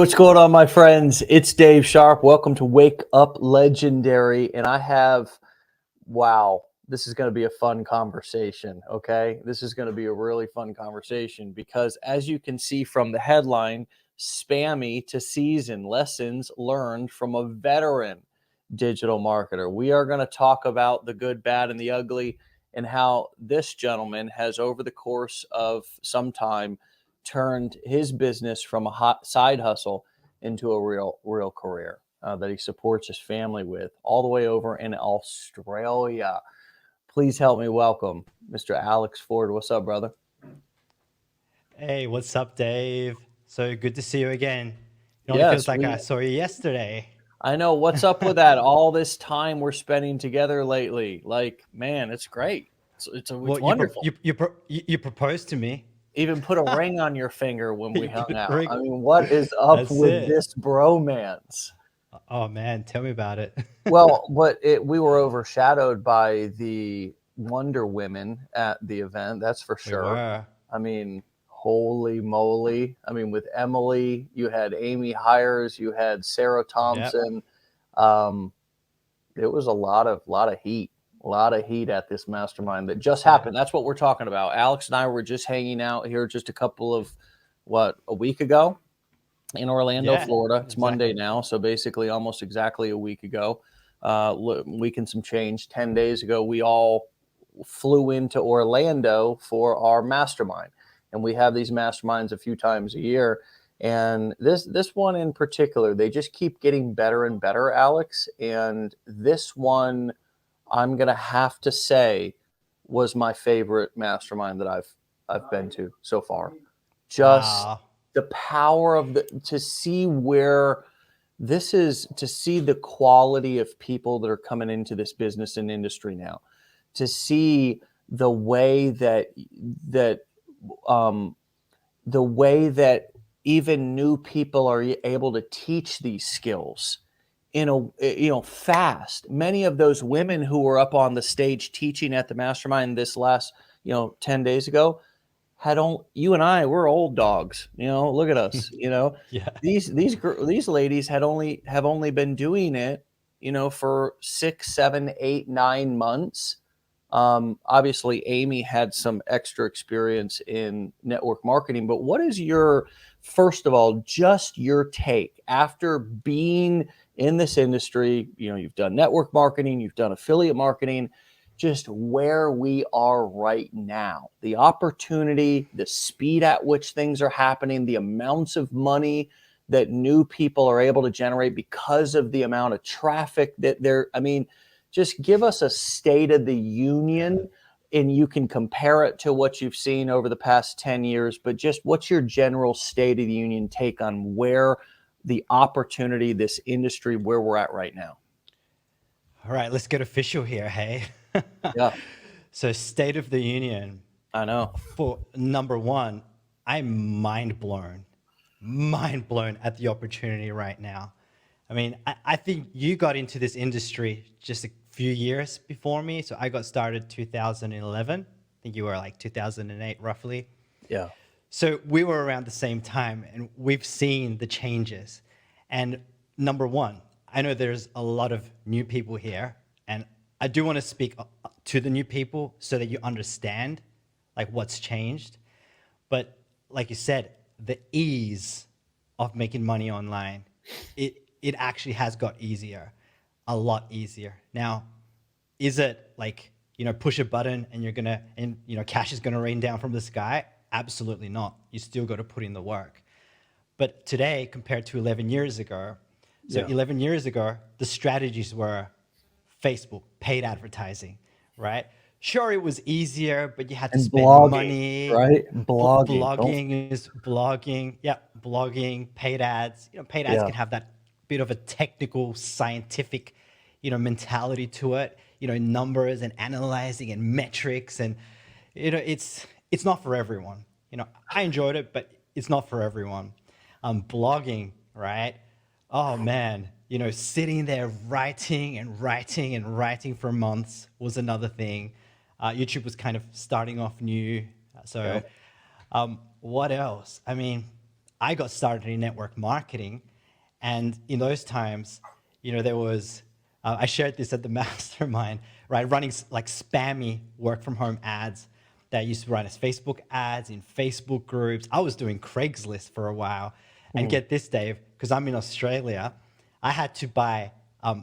What's going on, my friends? It's Dave Sharpe. Welcome to Wake Up Legendary. And wow, this is going to be a fun conversation, okay? This is going to be a really fun conversation because, as you can see from the headline, Spammy to Season Lessons Learned from a Veteran Digital Marketer. We are going to talk about the good, bad, and the ugly, and how this gentleman has, over the course of some time, turned his business from a hot side hustle into a real career that he supports his family with, all the way over in Australia. Please help me welcome Mr. Alex Ford. What's up, brother? Hey, what's up, Dave? So good to see you again. It only feels Yes, like I saw you yesterday. I know. What's up with that? All this time we're spending together lately. Like, man, it's great. It's Well, wonderful. you proposed to me. Even put a ring on your finger when we You hung put out. ring. I mean, what is up That's with it. this bromance? Oh man, tell me about it. Well, we were overshadowed by the Wonder Women at the event, that's for We sure. were. I mean, holy moly. I mean, with Emily, you had Amy Hires, you had Sarah Yep. Thompson. Um, it was a lot of heat at this mastermind that just Yeah. happened. That's what we're talking about. Alex and I were just hanging out here just a couple of, a week ago in Orlando, Yeah. Florida. It's Monday Exactly. now, so basically almost exactly a week ago, week and some change. 10 days ago, we all flew into Orlando for our mastermind, and we have these masterminds a few times a year. And this one in particular, they just keep getting better and better, Alex. And this one, I'm gonna have to say, was my favorite mastermind that I've been to so far. Just Wow. the power of to see where this is, to see the quality of people that are coming into this business and industry now, to see the way that um, the way that even new people are able to teach these skills in fast. Many of those women who were up on the stage teaching at the mastermind this last 10 days ago had on you and I, we're old dogs. Look at us. Yeah. These ladies have only been doing it, for 6, 7, 8, 9 months. Obviously, Amy had some extra experience in network marketing, but what is your, first of all, just your take after being in this industry? You've done network marketing, you've done affiliate marketing, just where we are right now, the opportunity, the speed at which things are happening, the amounts of money that new people are able to generate because of the amount of traffic that I mean, just give us a state of the union, and you can compare it to what you've seen over the past 10 years, but just what's your general state of the union take on where the opportunity, this industry, where we're at right now? All right, let's get official here, hey? Yeah, So, State of the Union. I know. For number one, I'm mind blown at the opportunity right now. I mean, I think you got into this industry just a few years before me. So I got started 2011. I think you were like 2008, roughly. Yeah. So we were around the same time, and we've seen the changes. And number one, I know there's a lot of new people here, and I do want to speak to the new people so that you understand like what's changed. But like you said, the ease of making money online, it actually has got easier, a lot easier. Now, is it like, push a button and cash is gonna rain down from the sky? Absolutely not. You still got to put in the work. But today, compared to 11 years ago, so Yeah. 11 years ago, the strategies were Facebook, paid advertising, right? Sure, it was easier, but you had to And spend blogging, money. right? Blogging. Don't. Blogging is blogging. Yeah, blogging, paid ads. Paid ads Yeah. can have that bit of a technical, scientific, mentality to it. Numbers and analyzing and metrics, and it's not for everyone. I enjoyed it, but it's not for everyone. Blogging, right? Oh man, sitting there writing and writing and writing for months was another thing. YouTube was kind of starting off new. So, Yeah. what else? I mean, I got started in network marketing, and in those times, there was I shared this at the mastermind, right? Running like spammy work from home ads that I used to run as Facebook ads in Facebook groups. I was doing Craigslist for a while, and Mm. get this, Dave, because I'm in Australia, I had to buy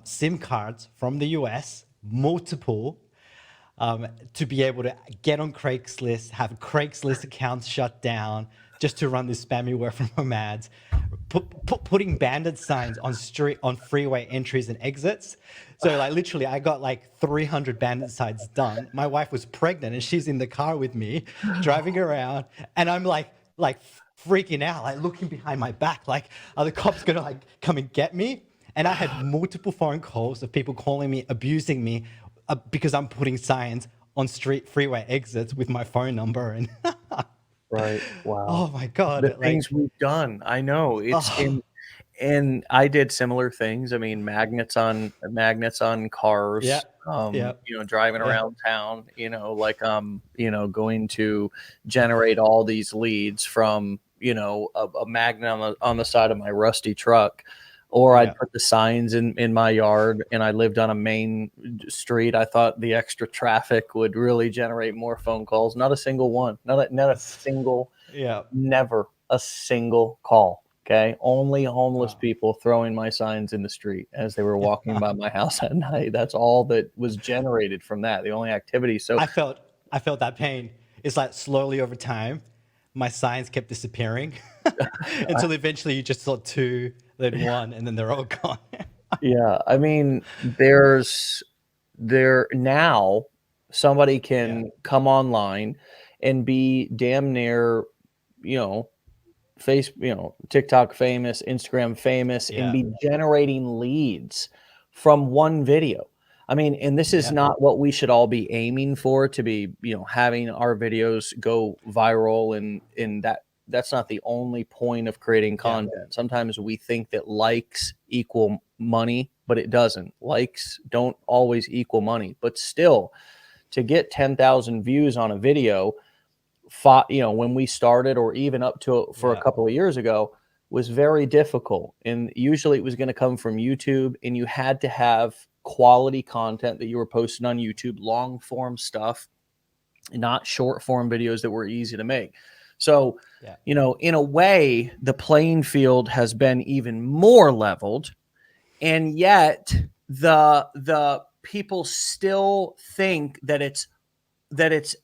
SIM cards from the US, multiple, to be able to get on Craigslist, have Craigslist accounts shut down just to run this spammy work from home ads, putting bandit signs on freeway entries and exits. So like literally, I got like 300 bandit signs done. My wife was pregnant and she's in the car with me, driving around, and I'm like freaking out, like looking behind my back, like are the cops gonna like come and get me? And I had multiple phone calls of people calling me, abusing me, because I'm putting signs on street freeway exits with my phone number. And Right. oh Wow. my The God, things like, we've done. I know. It's oh, in and I did similar things. I mean, magnets on yeah, cars, yeah, driving yeah, around town, like going to generate all these leads from, a magnet on the side of my rusty truck. Or I'd yeah, put the signs in my yard and I lived on a main street. I thought the extra traffic would really generate more phone calls. Not a single one. Not a single, yeah. never a single call. Okay. Only homeless Wow. people throwing my signs in the street as they were walking by my house at night. That's all that was generated from that. The only activity. So I felt I felt that pain. It's like slowly over time, my signs kept disappearing until eventually you just saw two, then one, and then they're all gone. yeah, I mean, there now somebody Yeah, can come online and be damn near, you know, TikTok famous, Instagram famous, and yeah, be generating leads from one video. I mean, and this is yeah, not what we should all be aiming for to be, having our videos go viral and that's not the only point of creating yeah, content. Sometimes we think that likes equal money, but it doesn't. Likes don't always equal money, but still to get 10,000 views on a video when we started or even up to for a yeah, couple of years ago was very difficult. And usually it was going to come from YouTube and you had to have quality content that you were posting on YouTube, long form stuff, not short form videos that were easy to make. So, yeah, in a way, the playing field has been even more leveled, and yet the people still think that it's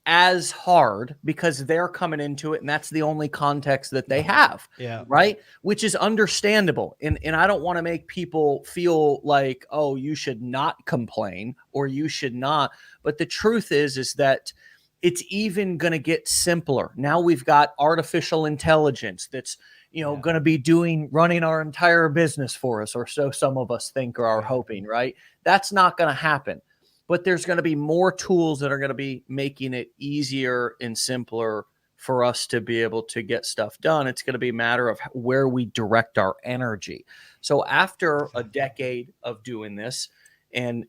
as hard because they're coming into it and that's the only context that they have, yeah, right? Which is understandable. And I don't want to make people feel like, oh, you should not complain or you should not. But the truth is that it's even going to get simpler. Now we've got artificial intelligence that's yeah, going to be running our entire business for us, or so some of us think or are yeah, hoping, right? That's not going to happen, but there's going to be more tools that are going to be making it easier and simpler for us to be able to get stuff done. It's going to be a matter of where we direct our energy. So after a exactly. decade of doing this and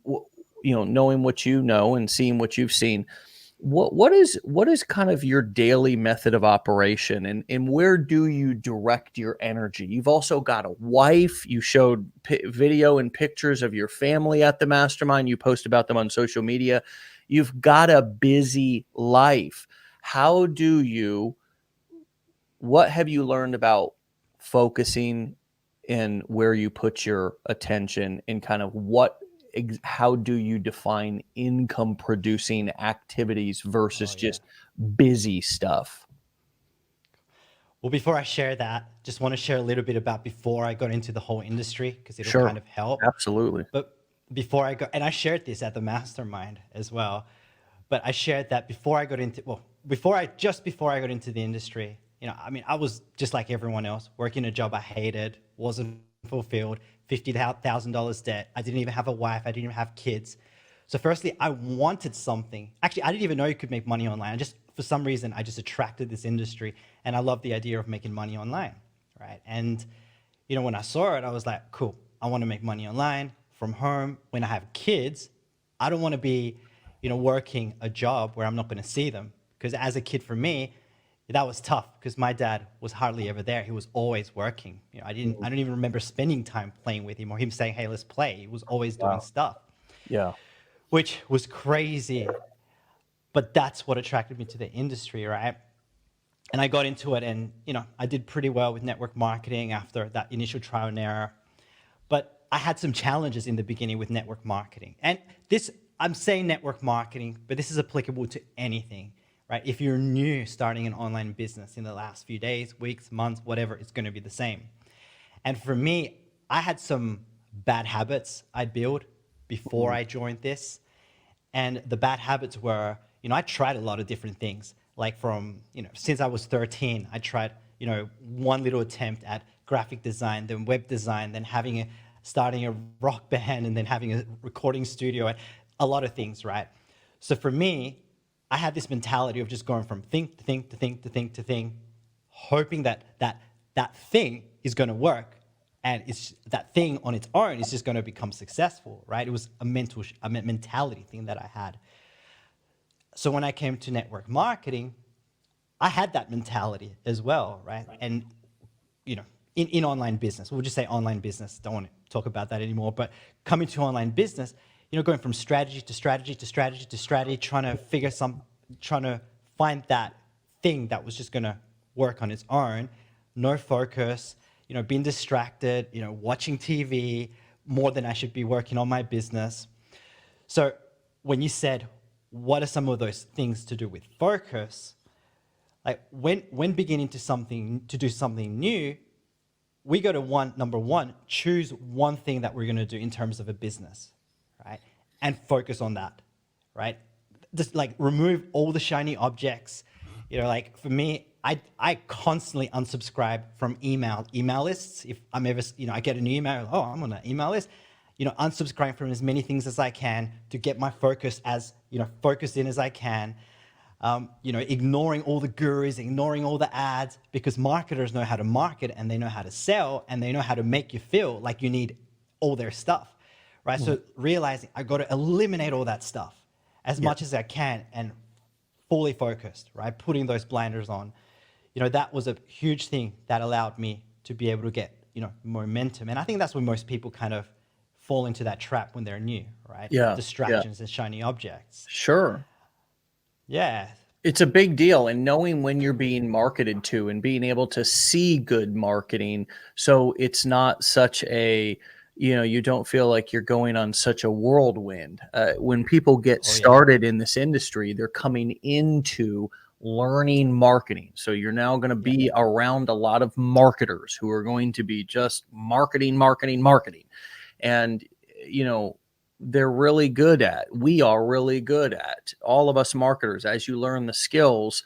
knowing what you know and seeing what you've seen, what is kind of your daily method of operation, and where do you direct your energy? You've also got a wife. You showed video and pictures of your family at the mastermind. You post about them on social media. You've got a busy life. How do you What have you learned about focusing and where you put your attention, and kind of how do you define income producing activities Oh versus yeah. just busy stuff? Well, before I share that, just want to share a little bit about before I got into the whole industry because it'll Sure. kind of help. Absolutely. But before I got, and I shared this at the mastermind as well, but I shared that before I got into, well, before I got into the industry, I mean, I was just like everyone else, working a job I hated, wasn't fulfilled, $50,000 debt. I didn't even have a wife. I didn't even have kids. So firstly, I wanted something. Actually, I didn't even know you could make money online. For some reason, I just attracted this industry and I love the idea of making money online, right? And, when I saw it, I was like, cool, I want to make money online from home. When I have kids, I don't want to be, working a job where I'm not going to see them. Because as a kid for me, that was tough because my dad was hardly ever there. He was always working. I don't even remember spending time playing with him or him saying, "Hey, let's play." He was always doing Wow. stuff, Yeah. which was crazy. But that's what attracted me to the industry, right? And I got into it, and I did pretty well with network marketing after that initial trial and error. But I had some challenges in the beginning with network marketing. And this, I'm saying network marketing, but this is applicable to anything, right? If you're new starting an online business in the last few days, weeks, months, whatever, it's going to be the same. And for me, I had some bad habits I built before Mm. I joined this. And the bad habits were, I tried a lot of different things. Like from, since I was 13, I tried, one little attempt at graphic design, then web design, then starting a rock band, and then having a recording studio, and a lot of things, right? So for me, I had this mentality of just going from thing to thing to thing to thing to thing, hoping that thing is going to work, and it's that thing on its own is just going to become successful, right? It was a mentality thing that I had. So when I came to network marketing, I had that mentality as well, right? And you know, in online business, we'll just say online business. Don't want to talk about that anymore. But coming to online business, going from strategy to strategy to strategy to strategy, trying to find that thing that was just going to work on its own, no focus, being distracted, watching TV more than I should be working on my business. So when you said, what are some of those things to do with focus? Like when beginning to do something new, we go to number one, choose one thing that we're going to do in terms of a business, right? And focus on that, right? Just like remove all the shiny objects. Like for me, I constantly unsubscribe from email lists. If I'm ever, I get an email, oh, I'm on an email list, unsubscribe from as many things as I can to get my focus focused in as I can. Ignoring all the gurus, ignoring all the ads, because marketers know how to market and they know how to sell and they know how to make you feel like you need all their stuff, right? Mm. So realizing I got to eliminate all that stuff as Yeah. much as I can and fully focused, right? Putting those blinders on, that was a huge thing that allowed me to be able to get, momentum. And I think that's when most people kind of fall into that trap when they're new, right? Yeah. Yeah. Distractions and shiny objects. Sure. Yeah. It's a big deal, and knowing when you're being marketed to and being able to see good marketing, so it's not such a, you don't feel like you're going on such a whirlwind. When people get Oh yeah. started in this industry, they're coming into learning marketing. So you're now going to Yeah. be around a lot of marketers who are going to be just marketing, marketing, marketing. And, you know, they're really good at, we are really good at, all of us marketers, as you learn the skills,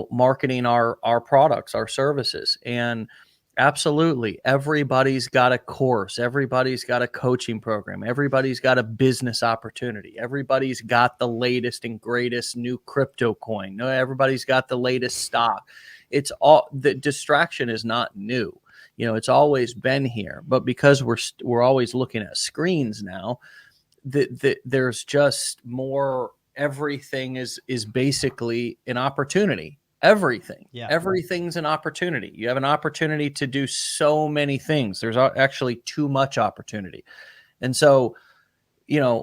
marketing our products, our services. And absolutely, everybody's got a course, everybody's got a coaching program, everybody's got a business opportunity, everybody's got the latest and greatest new crypto coin, no, everybody's got the latest stock. It's all, the distraction is not new. It's always been here, but because we're always looking at screens now, there's just more. Everything is basically an opportunity. Yeah. Everything's an opportunity. You have an opportunity to do so many things. There's actually too much opportunity. And so,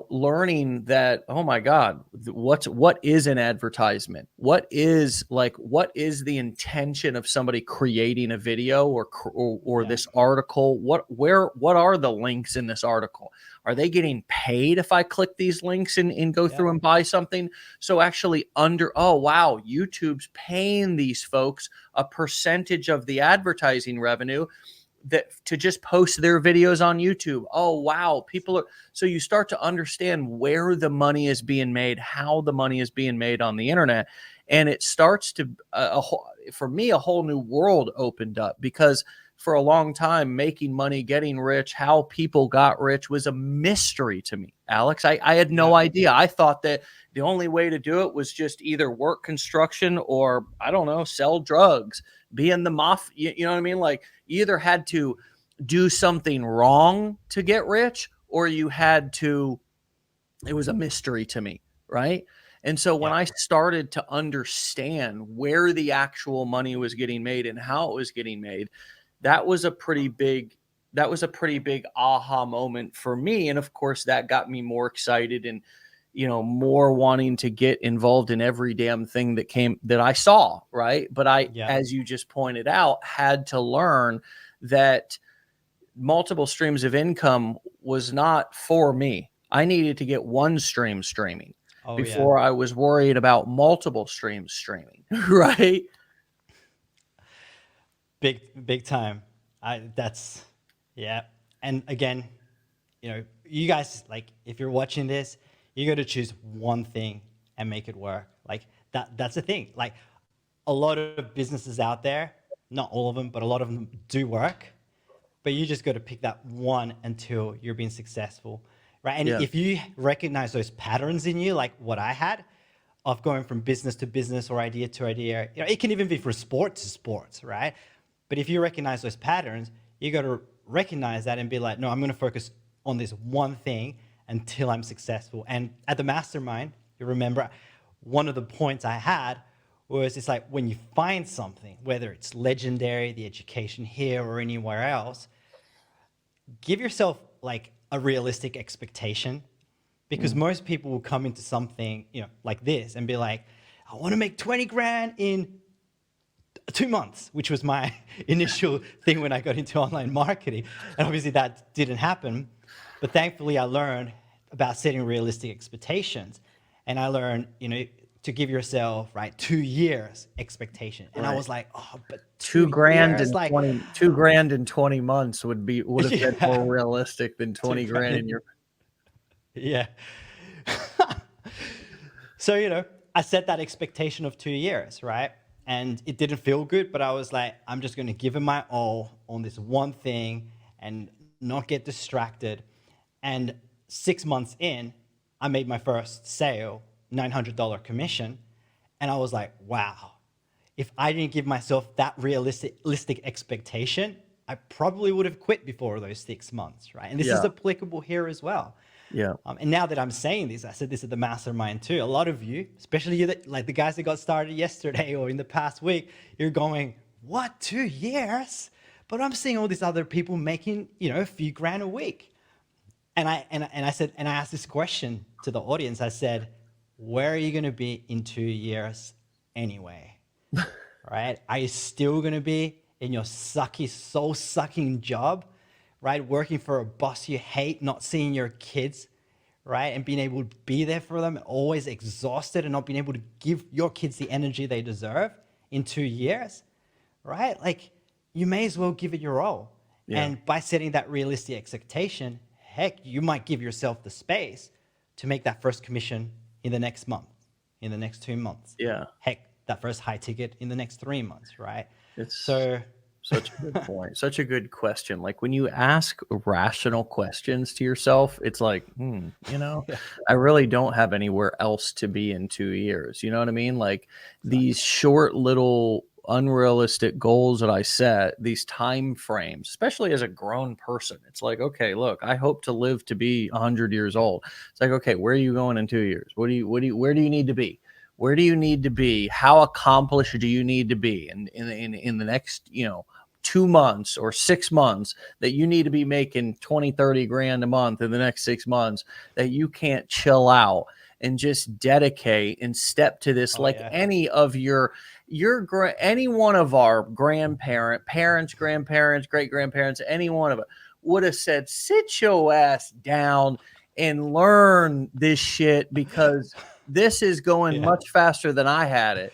learning that, oh my God, what is an advertisement? What is the intention of somebody creating a video or Yeah. this article? What are the links in this article? Are they getting paid if I click these links and go Yeah. through and buy something? So actually oh wow, YouTube's paying these folks a percentage of the advertising revenue that to just post their videos on YouTube. Oh wow, people are, so you start to understand where the money is being made, how the money is being made on the internet, and it starts to for me a whole new world opened up, because for a long time making money, getting rich, how people got rich was a mystery to me, Alex. I had no Yeah. idea. I thought that the only way to do it was just either work construction or, I don't know, sell drugs, be in the mafia. You know what I mean? Like, you either had to do something wrong to get rich, or you had to, it was a mystery to me, right? And so when Yeah. I started to understand where the actual money was getting made and how it was getting made, that was a pretty big aha moment for me. And of course that got me more excited and, more wanting to get involved in every damn thing that I saw. Right. But I, Yeah. as you just pointed out, had to learn that multiple streams of income was not for me. I needed to get one stream streaming Oh yeah. before I was worried about multiple streams streaming. Right. Big time. That's yeah. And again, you guys, like, if you're watching this, you got to choose one thing and make it work. Like that's the thing. Like, a lot of businesses out there, not all of them, but a lot of them do work, but you just got to pick that one until you're being successful, right? And Yeah. if you recognize those patterns in you, like what I had, of going from business to business or idea to idea, it can even be from sport to sports, right? But if you recognize those patterns, you got to recognize that and be like, no, I'm going to focus on this one thing until I'm successful. And at the mastermind, you remember one of the points I had was, it's like, when you find something, whether it's legendary, the education here or anywhere else, give yourself like a realistic expectation, because most people will come into something, like this and be like, I want to make 20 grand in 2 months, which was my initial thing when I got into online marketing. And obviously that didn't happen. But thankfully I learned about setting realistic expectations. And I learned, to give yourself, right, 2 years expectation. And I Right. was like, oh, but 2 2 grand years, and like, 20 months would have been yeah, more realistic than 2 20 grand. grand in your. Yeah. So, I set that expectation of 2 years, right? And it didn't feel good, but I was like, I'm just going to give it my all on this one thing and not get distracted. And 6 months in, I made my first sale, $900 commission. And I was like, wow, if I didn't give myself that realistic expectation, I probably would have quit before those 6 months, right? And this is Yeah. applicable here as well. Yeah. And now that I'm saying this, I said this at the mastermind too. A lot of you, especially you, like the guys that got started yesterday or in the past week, you're going, what, 2 years? But I'm seeing all these other people making, a few grand a week. And I said, and I asked this question to the audience. I said, where are you going to be in 2 years anyway? Right? Are you still going to be in your sucky, soul-sucking job, right? Working for a boss you hate, not seeing your kids, right? And being able to be there for them, always exhausted and not being able to give your kids the energy they deserve in 2 years, right? Like, you may as well give it your all. Yeah. And by setting that realistic expectation, heck, you might give yourself the space to make that first commission in the next month, in the next 2 months. Yeah. Heck, that first high ticket in the next 3 months, right? It's So such a good point. Such a good question. Like, when you ask rational questions to yourself, it's like, yeah, I really don't have anywhere else to be in 2 years. You know what I mean? Like, these exactly. short little unrealistic goals that I set, these time frames, especially as a grown person, it's like, okay, look, I hope to live to be 100 years old. It's like, okay, where are you going in 2 years? Where do you need to be? Where do you need to be? How accomplished do you need to be in the next, 2 months or 6 months, that you need to be making 20, 30 grand a month in the next 6 months, that you can't chill out and just dedicate and step to this, Oh like yeah, any of any one of our parents, grandparents, great grandparents, any one of it would have said, sit your ass down and learn this shit, because this is going yeah. much faster than I had it.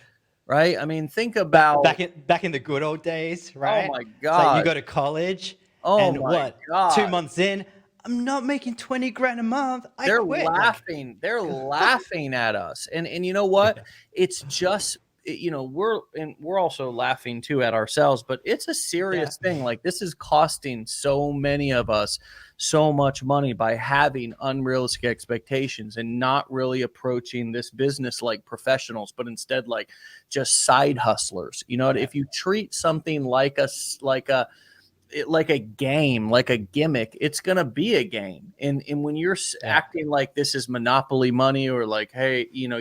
Right. I mean, think about, Back in the good old days, oh right? my It's like you God. go to college, Oh and my what? two God. months in, I'm not making 20 grand a month. I They're quit. Like, laughing. They're laughing at us. And you know what? yeah, It's just, we're also laughing too at ourselves, but it's a yeah, serious thing. Like, this is costing so many of us so much money by having unrealistic expectations and not really approaching this business like professionals, but instead like just side hustlers. yeah, If you treat something like a like a game, like a gimmick. It's going to be a game. And when you're Yeah. acting like this is monopoly money, or like, hey, you know,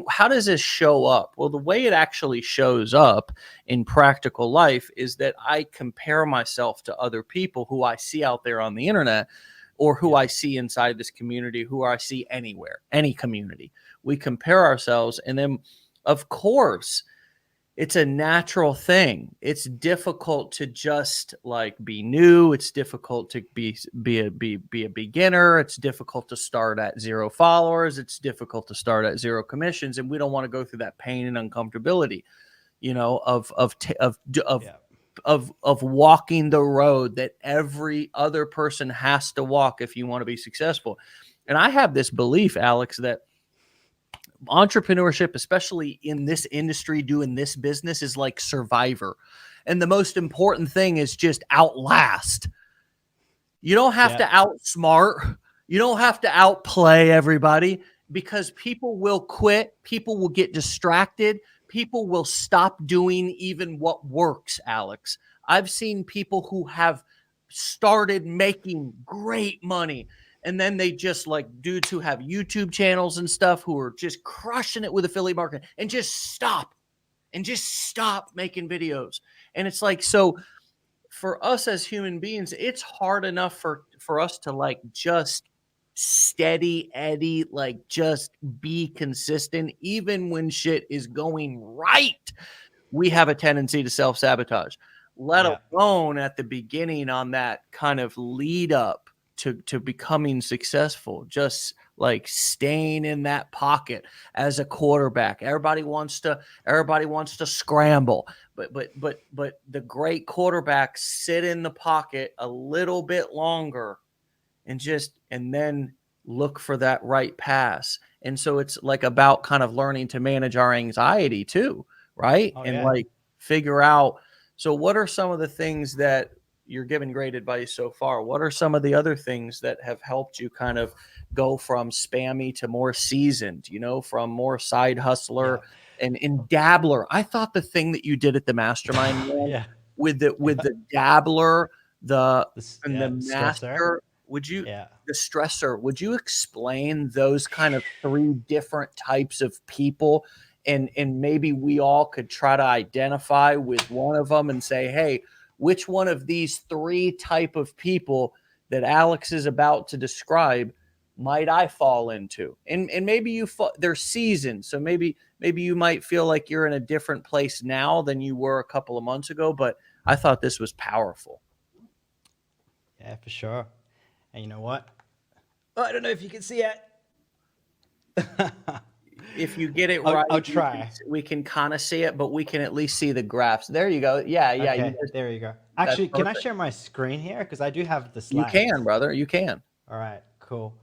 how does this show up? Well, the way it actually shows up in practical life is that I compare myself to other people who I see out there on the internet, or who Yeah. I see inside this community, who I see anywhere, any community. We compare ourselves, and then, of course, it's a natural thing. It's difficult to just like be new. It's difficult to be a beginner. It's difficult to start at 0 followers. It's difficult to start at 0 commissions, and we don't want to go through that pain and uncomfortability, you know, Yeah. of walking the road that every other person has to walk if you want to be successful. And I have this belief, Alex, that entrepreneurship, especially in this industry, doing this business, is like Survivor. And the most important thing is just outlast. You don't have to Yeah. outsmart, you don't have to outplay everybody, because people will quit, people will get distracted, people will stop doing even what works, Alex. I've seen people who have started making great money, and then they just, like dudes who have YouTube channels and stuff, who are just crushing it with affiliate marketing, and just stop making videos. And it's like, so for us as human beings, it's hard enough for us to like just steady Eddie, like just be consistent, even when shit is going right. We have a tendency to self-sabotage, let Yeah. alone at the beginning on that kind of lead up to becoming successful, just like staying in that pocket as a quarterback. Everybody wants to scramble, but the great quarterbacks sit in the pocket a little bit longer, and then look for that right pass. And so it's like about kind of learning to manage our anxiety too, right? Oh And yeah. like figure out, so what are some of the things that you're giving great advice so far? What are some of the other things that have helped you kind of go from spammy to more seasoned, you know, from more side hustler Yeah. and dabbler? I thought the thing that you did at the mastermind, man, Yeah. with Yeah. the dabbler, the This, and the yeah, stressor. master, would you, Yeah. the stressor, would you explain those kind of 3 different types of people? And maybe we all could try to identify with one of them and say, hey, which one of these 3 type of people that Alex is about to describe might I fall into? And maybe they're seasoned, so maybe you might feel like you're in a different place now than you were a couple of months ago, but I thought this was powerful. Yeah, for sure. And you know what? Oh, I don't know if you can see it. If you get it I'll, right, I'll try. we can kind of see it, but we can at least see the graphs. There you go. Yeah, yeah. Okay, there you go. That's Actually, can I perfect. share my screen here? Because I do have the You can, slides. brother. You can. All right, cool.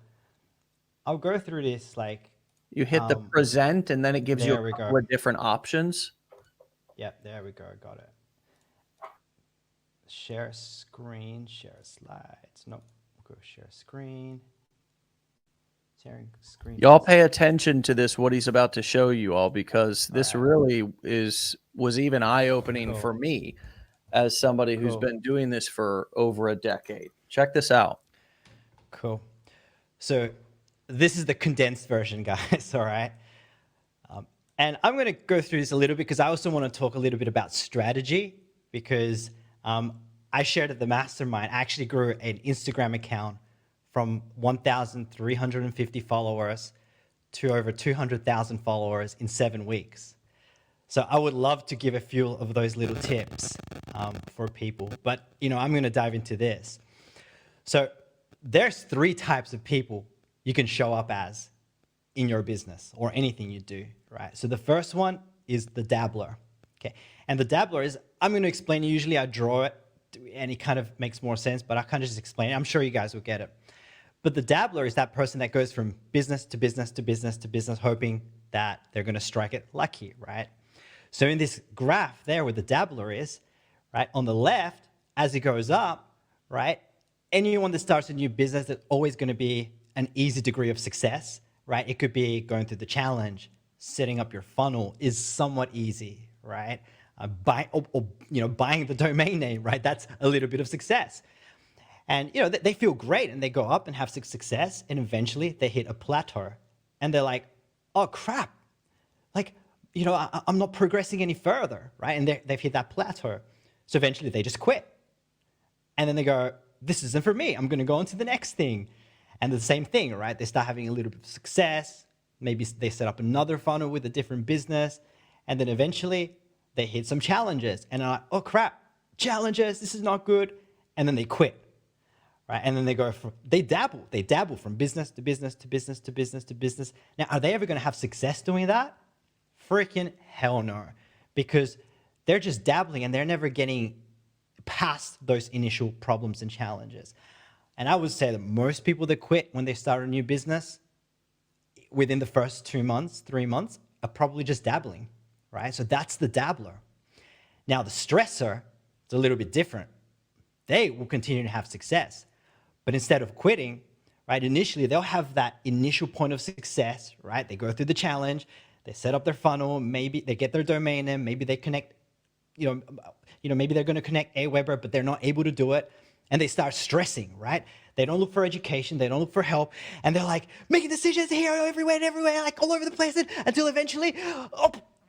I'll go through this like, You hit the um, present, and then it gives you there a we go. couple of different options. Yep, there we go. Got it. Share screen, share slides. Nope. Go share screen. Sharing screen Y'all is. pay attention to this, what he's about to show you all, because All this right. really was even eye-opening Cool. for me as somebody who's Cool. been doing this for over a decade. Check this out. Cool. So this is the condensed version, guys. All right. And I'm going to go through this a little bit because I also want to talk a little bit about strategy because I shared at the mastermind. I actually grew an Instagram account from 1,350 followers to over 200,000 followers in 7 weeks. So I would love to give a few of those little tips for people. But, you know, I'm going to dive into this. So there's 3 types of people you can show up as in your business or anything you do, right? So the first one is the dabbler, okay? And the dabbler is, I'm going to explain it. Usually I draw it and it kind of makes more sense, but I kind of just explain it. I'm sure you guys will get it. But the dabbler is that person that goes from business to business to business to business, hoping that they're going to strike it lucky, right? So in this graph there where the dabbler is, right, on the left, as it goes up, right, anyone that starts a new business, there's always going to be an easy degree of success, right? It could be going through the challenge, setting up your funnel is somewhat easy, right? buying the domain name, right? That's a little bit of success. And they feel great and they go up and have success, and eventually they hit a plateau and they're like, oh crap, like, I'm not progressing any further, right? And they've hit that plateau. So eventually they just quit. And then they go, this isn't for me. I'm going to go on to the next thing. And the same thing, right? They start having a little bit of success. Maybe they set up another funnel with a different business. And then eventually they hit some challenges. And they're like, oh crap, challenges, this is not good. And then they quit. Right? And then they dabble from business to business to business to business to business. Now, are they ever going to have success doing that? Freaking hell no. Because they're just dabbling and they're never getting past those initial problems and challenges. And I would say that most people that quit when they start a new business within the first 2 months, 3 months, are probably just dabbling, right? So that's the dabbler. Now, the stressor is a little bit different. They will continue to have success. But instead of quitting, right, initially they'll have that initial point of success, right? They go through the challenge, they set up their funnel, maybe they get their domain name, maybe they connect, maybe they're going to connect Aweber, but they're not able to do it. And they start stressing, right? They don't look for education, they don't look for help, and they're like making decisions here, everywhere, like all over the place, until eventually,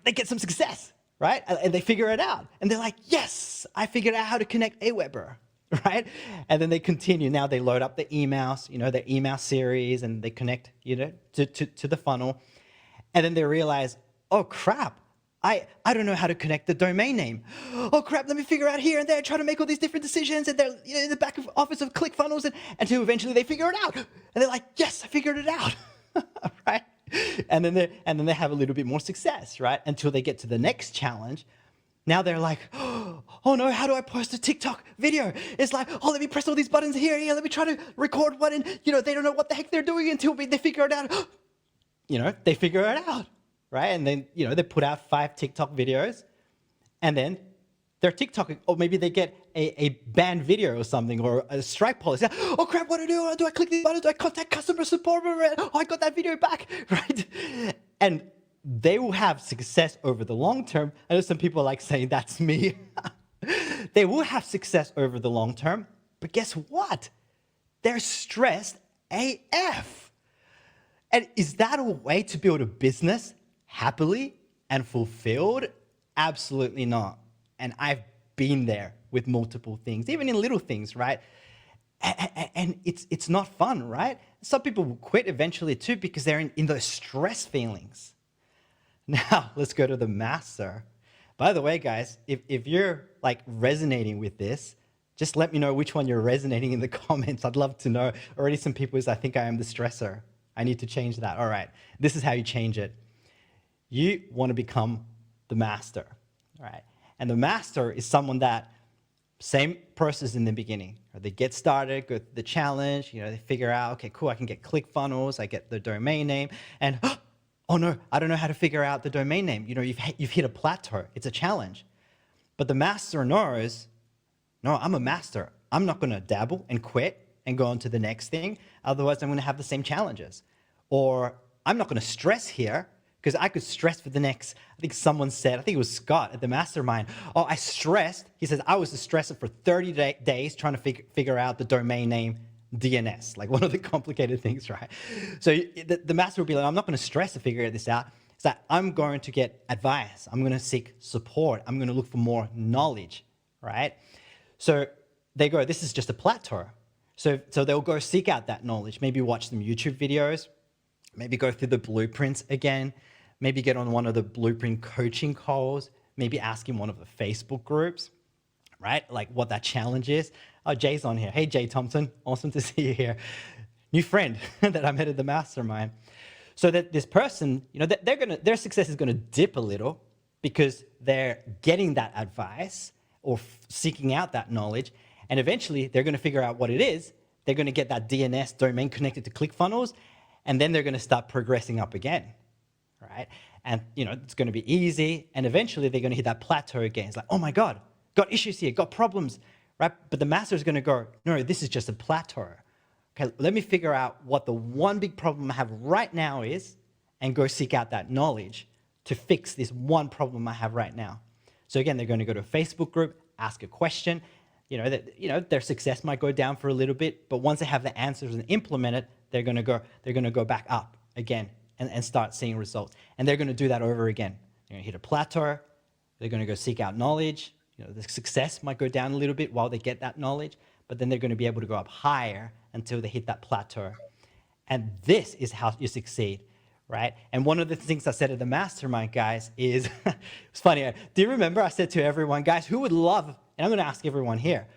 they get some success, right? And they figure it out. And they're like, yes, I figured out how to connect Aweber. Right? And then they continue. Now they load up the emails, their email series, and they connect, to the funnel. And then they realize, oh crap, I don't know how to connect the domain name. Oh crap, let me figure out here and there, try to make all these different decisions, and they're in the back office of ClickFunnels, until eventually they figure it out. And they're like, yes, I figured it out. Right? And then they have a little bit more success, right? Until they get to the next challenge. Now they're like, oh no, how do I post a TikTok video? It's like, oh, let me press all these buttons here, let me try to record one, and they don't know what the heck they're doing until they figure it out. They figure it out, right? And then, they put out 5 TikTok videos, and then their TikTok, or maybe they get a banned video or something, or a strike policy. Oh crap, what do I do? Do I click these buttons? Do I contact customer support? Oh, I got that video back, right? And they will have success over the long term. I know some people like saying that's me. They will have success over the long term, but guess what? They're stressed AF. And is that a way to build a business happily and fulfilled? Absolutely not. And I've been there with multiple things, even in little things, right? And it's not fun, right? Some people will quit eventually too because they're in those stress feelings. Now, let's go to the master. By the way, guys, if you're like resonating with this, just let me know which one you're resonating in the comments. I'd love to know. Already some people is, I think I am the stressor. I need to change that. All right, this is how you change it. You want to become the master, right? And the master is someone that, same process in the beginning. They get started, go through the challenge, they figure out, okay, cool, I can get ClickFunnels, I get the domain name, and oh no, I don't know how to figure out the domain name. You've hit a plateau. It's a challenge. But the master knows, no, I'm a master. I'm not going to dabble and quit and go on to the next thing. Otherwise, I'm going to have the same challenges. Or I'm not going to stress here because I could stress for the next, I think someone said, I think it was Scott at the mastermind. Oh, I stressed. He says, I was a stressor for 30 days trying to figure out the domain name DNS, like one of the complicated things, right? So the master will be like, I'm not going to stress to figure this out. It's like, I'm going to get advice. I'm going to seek support. I'm going to look for more knowledge, right? So they go, this is just a plateau. So they'll go seek out that knowledge, maybe watch some YouTube videos, maybe go through the blueprints again, maybe get on one of the blueprint coaching calls, maybe ask in one of the Facebook groups, right? Like what that challenge is. Oh, Jay's on here. Hey, Jay Thompson. Awesome to see you here. New friend that I met at the mastermind. So that this person, their success is going to dip a little because they're getting that advice or seeking out that knowledge. And eventually they're going to figure out what it is. They're going to get that DNS domain connected to ClickFunnels, and then they're going to start progressing up again, right? And it's going to be easy. And eventually they're going to hit that plateau again. It's like, oh my God, got issues here, got problems. Right? But the master is going to go, no, this is just a plateau. Okay, let me figure out what the one big problem I have right now is and go seek out that knowledge to fix this one problem I have right now. So again, they're going to go to a Facebook group, ask a question. Their success might go down for a little bit, but once they have the answers and implement it, they're going to go back up again and start seeing results. And they're going to do that over again. They're going to hit a plateau. They're going to go seek out knowledge. The success might go down a little bit while they get that knowledge, but then they're going to be able to go up higher until they hit that plateau. And this is how you succeed, right? And one of the things I said at the mastermind, guys, is it's funny. Do you remember I said to everyone, guys, who would love, and I'm going to ask everyone here,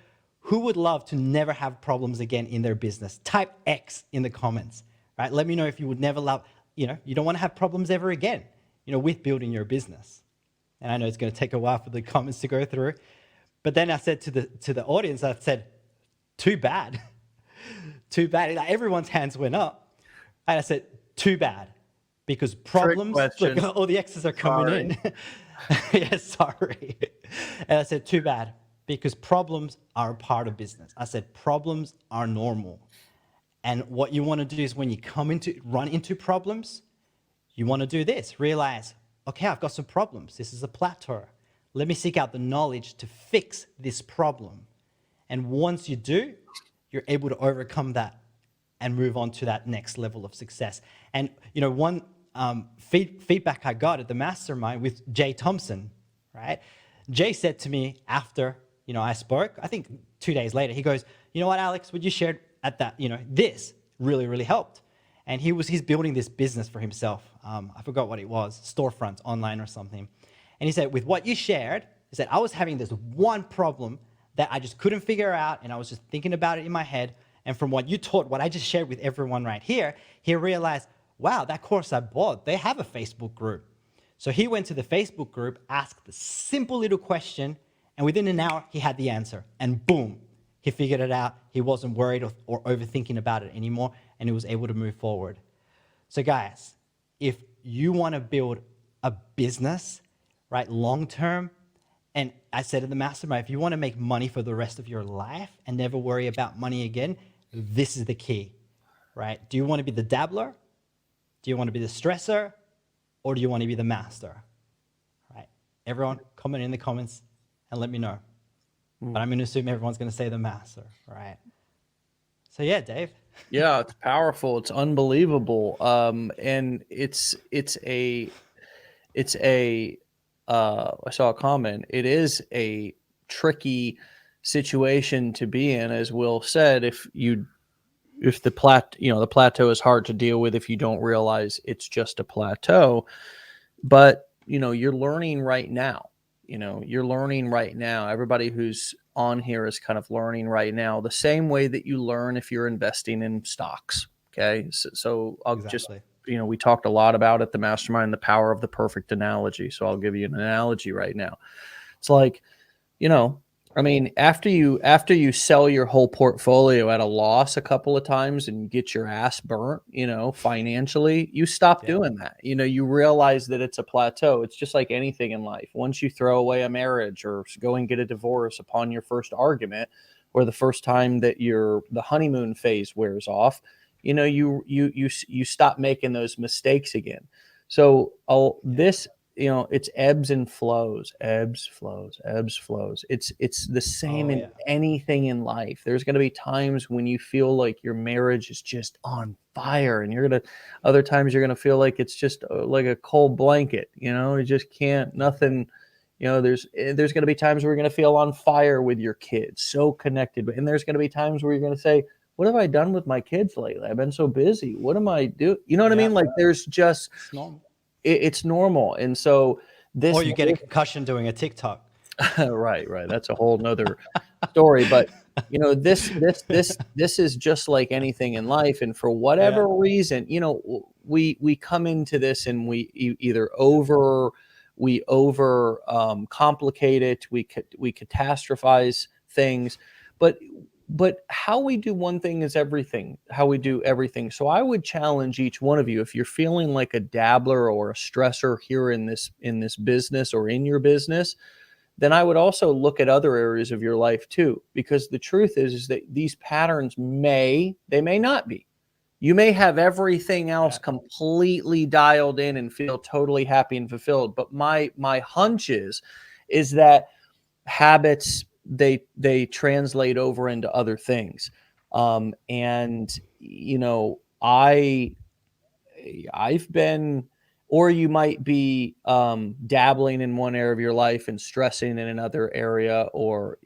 who would love to never have problems again in their business? Type X in the comments, right? Let me know if you would never love, you don't want to have problems ever again, with building your business. And I know it's going to take a while for the comments to go through. But then I said to the audience, I said, too bad. Too bad. Like, everyone's hands went up. And I said, too bad. Because problems, look, all the X's are coming in. Yeah, sorry. And I said, too bad. Because problems are a part of business. I said, problems are normal. And what you want to do is when you run into problems, you want to do this. Realize, okay, I've got some problems. This is a plateau. Let me seek out the knowledge to fix this problem. And once you do, you're able to overcome that and move on to that next level of success. And, one feedback I got at the mastermind with Jay Thompson, right? Jay said to me after, I spoke, I think 2 days later, he goes, you know what, Alex, what you shared at that, this really, really helped. And he's building this business for himself. I forgot what it was, storefront online or something. And he said, with what you shared, he said, I was having this one problem that I just couldn't figure out, and I was just thinking about it in my head. And from what you taught, what I just shared with everyone right here, he realized, wow, that course I bought, they have a Facebook group. So he went to the Facebook group, asked the simple little question, and within an hour, he had the answer. And boom, he figured it out. He wasn't worried or overthinking about it anymore, and he was able to move forward. So guys, if you want to build a business, right, long-term, and I said in the mastermind, if you want to make money for the rest of your life and never worry about money again, this is the key, right? Do you want to be the dabbler? Do you want to be the stressor? Or do you want to be the master? Right? Everyone, comment in the comments and let me know. But I'm going to assume everyone's going to say the master, right? So yeah, Dave. Yeah, it's powerful. It's unbelievable. And it's a I saw a comment. It is a tricky situation to be in, as Will said. If the plateau is hard to deal with if you don't realize it's just a plateau. But you're learning right now. You're learning right now. Everybody who's on here is kind of learning right now, the same way that you learn if you're investing in stocks. Okay, so I'll just we talked a lot about at the mastermind, the power of the perfect analogy. So I'll give you an analogy right now. It's like, after you sell your whole portfolio at a loss a couple of times and get your ass burnt, financially, you stop doing that. You realize that it's a plateau. It's just like anything in life. Once you throw away a marriage or go and get a divorce upon your first argument, or the first time that the honeymoon phase wears off, you stop making those mistakes again. So this, it's ebbs and flows, ebbs, flows. It's the same in anything in life. There's going to be times when you feel like your marriage is just on fire, and other times you're going to feel like it's just like a cold blanket. You just can't, nothing. There's going to be times where you're going to feel on fire with your kids, so connected. And there's going to be times where you're going to say, what have I done with my kids lately? I've been so busy. What am I doing? You know what I mean? Like there's just, it's normal. And so this, or you get a concussion doing a TikTok. Right. That's a whole nother story. But this is just like anything in life. And for whatever reason, we come into this and we either complicate it. We catastrophize things, but how we do one thing is everything, how we do everything. So I would challenge each one of you, if you're feeling like a dabbler or a stressor here in this business or in your business, then I would also look at other areas of your life too, because the truth is that these patterns may not be. You may have everything else completely dialed in and feel totally happy and fulfilled. But my hunch is is that habits, they translate over into other things. And I've been, or you might be dabbling in one area of your life and stressing in another area, or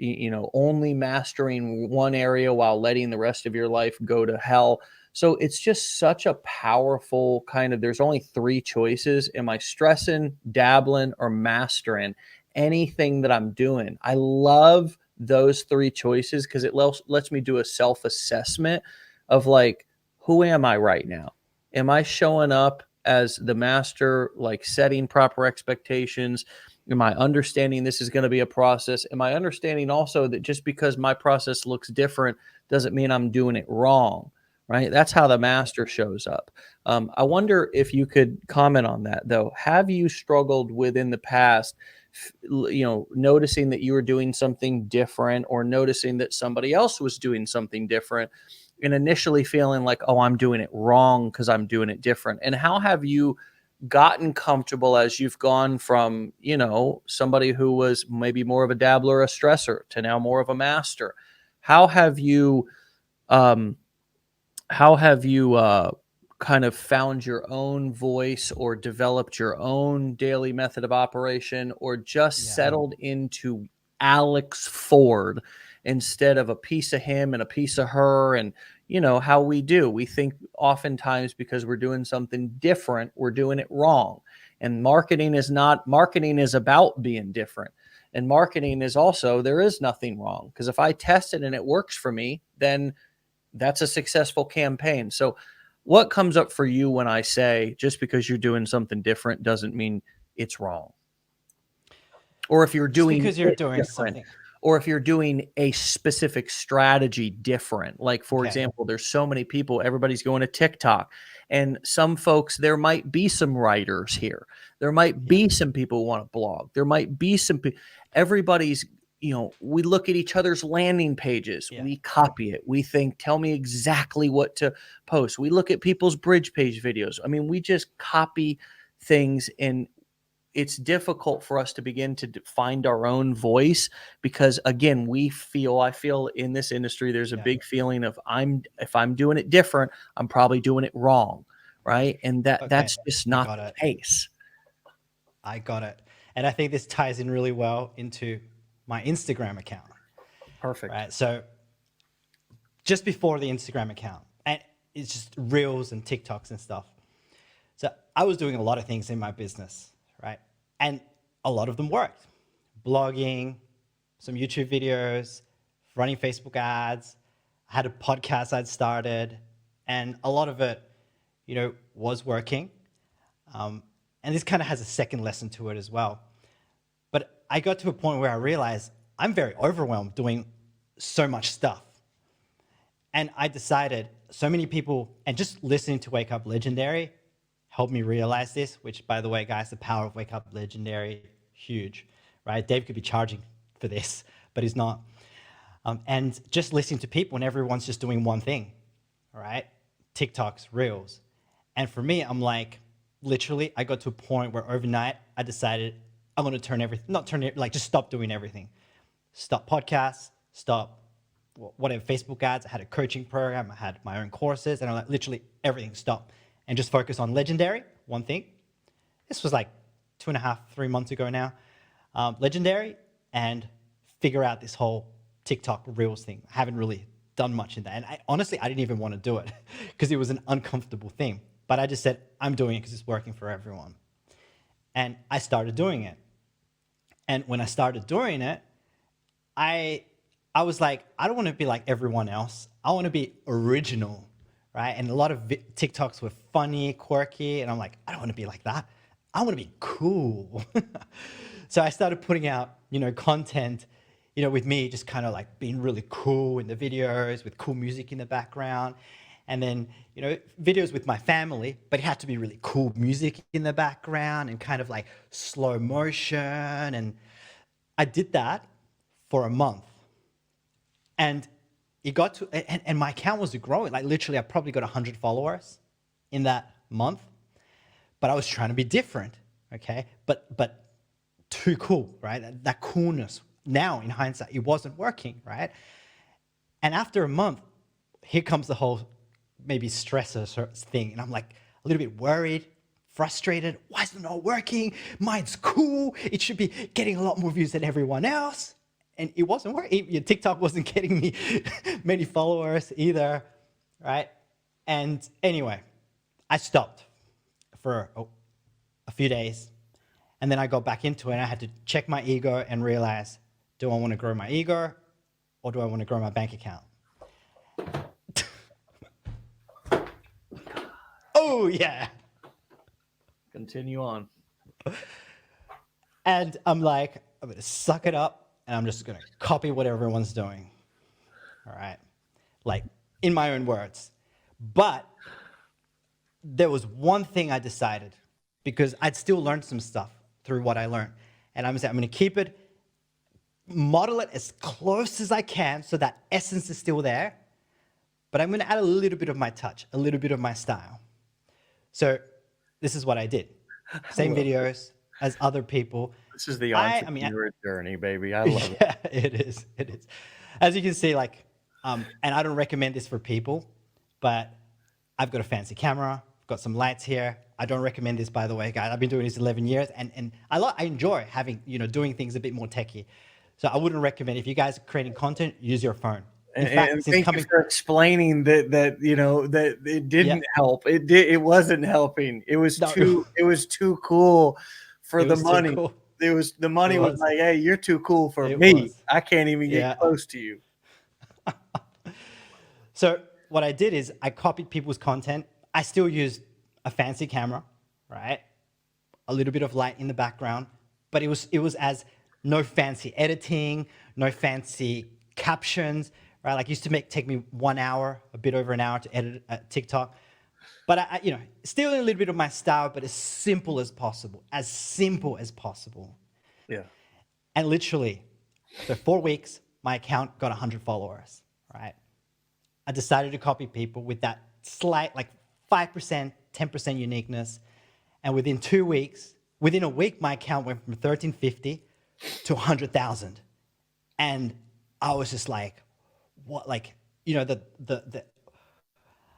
only mastering one area while letting the rest of your life go to hell. So it's just such a powerful kind of, there's only three choices. Am I stressing, dabbling, or mastering anything that I'm doing? I love those three choices because it lets me do a self-assessment of like, who am I right now? Am I showing up as the master, like setting proper expectations? Am I understanding this is going to be a process? Am I understanding also that just because my process looks different doesn't mean I'm doing it wrong? Right? That's how the master shows up. I wonder if you could comment on that, though. Have you struggled with in the past, noticing that you were doing something different, or noticing that somebody else was doing something different, and initially feeling like, oh, I'm doing it wrong because I'm doing it different? And how have you gotten comfortable as you've gone from, somebody who was maybe more of a dabbler, a stressor, to now more of a master? How have you, um, kind of found your own voice, or developed your own daily method of operation, or just Yeah. settled into Alex Ford instead of a piece of him and a piece of her? And how we think oftentimes because we're doing something different, we're doing it wrong. And marketing is about being different. And marketing is also, there is nothing wrong, because if I test it and it works for me, then that's a successful campaign. So what comes up for you when I say just because you're doing something different doesn't mean it's wrong? Or if you're Just doing because you're it doing different, something. or if you're doing a specific strategy different. Like, for Okay. example, there's so many people, everybody's going to TikTok, and some folks, there might be some writers here. There might Yeah. be some people who want to blog. There might be everybody's, we look at each other's landing pages. Yeah. We copy it. We think, tell me exactly what to post. We look at people's bridge page videos. I mean, we just copy things, and it's difficult for us to begin to find our own voice, because again, I feel in this industry there's a Yeah. big feeling of, if I'm doing it different, I'm probably doing it wrong, right? And Okay. that's just I not got the it. case. I got it. And I think this ties in really well into my Instagram account, Perfect. right? So just before the Instagram account, and it's just reels and TikToks and stuff. So I was doing a lot of things in my business, right? And a lot of them worked. Blogging, some YouTube videos, running Facebook ads. I had a podcast I'd started, and a lot of it, was working. And this kind of has a second lesson to it as well. But I got to a point where I realized I'm very overwhelmed doing so much stuff. And I decided, so many people, and just listening to Wake Up Legendary helped me realize this, which, by the way, guys, the power of Wake Up Legendary, huge, right? Dave could be charging for this, but he's not. And just listening to people, and everyone's just doing one thing, all right? TikToks, Reels. And for me, I'm like, literally, I got to a point where overnight I decided I'm going to turn everything, not turn it, like just stop doing everything. Stop podcasts, stop whatever Facebook ads. I had a coaching program, I had my own courses, and I like literally everything stopped and just focus on Legendary, one thing. This was like 2.5, 3 months ago now. Legendary, and figure out this whole TikTok Reels thing. I haven't really done much in that. And honestly, I didn't even want to do it because it was an uncomfortable thing. But I just said, I'm doing it because it's working for everyone. And I started doing it. And when I started doing it, I was like, I don't want to be like everyone else. I want to be original, right? And a lot of TikToks were funny, quirky, and I'm like, I don't want to be like that. I want to be cool. So I started putting out, content, with me just kind of like being really cool in the videos with cool music in the background. And then, videos with my family, but it had to be really cool music in the background and kind of like slow motion. And I did that for a month. And it got to, and my account was growing. Like literally, I probably got 100 followers in that month. But I was trying to be different, okay? But too cool, right? That coolness. Now in hindsight, it wasn't working, right? And after a month, here comes the whole maybe stressor thing. And I'm like a little bit worried, frustrated. Why is it not working? Mine's cool. It should be getting a lot more views than everyone else. And it wasn't working. Your TikTok wasn't getting me many followers either, right? And anyway, I stopped for a few days. And then I got back into it and I had to check my ego and realize, do I want to grow my ego or do I want to grow my bank account? Oh, yeah. Continue on. And I'm like, I'm going to suck it up and I'm just going to copy what everyone's doing. All right. Like in my own words. But there was one thing I decided because I'd still learned some stuff through what I learned. And I'm going to keep it, model it as close as I can so that essence is still there. But I'm going to add a little bit of my touch, a little bit of my style. So this is what I did. Same videos as other people. This is the entrepreneur journey, baby. I love it. Yeah, it is. It is. As you can see, like, and I don't recommend this for people, but I've got a fancy camera. I've got some lights here. I don't recommend this, by the way, guys. I've been doing this 11 years, and I enjoy having, doing things a bit more techy. So I wouldn't recommend, if you guys are creating content, use your phone. In fact, and thank you for explaining that that it didn't help. It wasn't helping. It was too cool for the money. Cool. The money was like, hey, you're too cool for me. I can't even get close to you. So what I did is I copied people's content. I still used a fancy camera, right? A little bit of light in the background, but it was as no fancy editing, no fancy captions, right? Like, it used to take me 1 hour, a bit over an hour to edit a TikTok. But I still in a little bit of my style, but as simple as possible. As simple as possible. Yeah. And literally, so 4 weeks, my account got 100 followers, right? I decided to copy people with that slight, like 5%, 10% uniqueness. And within 2 weeks, within a week, my account went from 1,350 to 100,000. And I was just like, what, like, the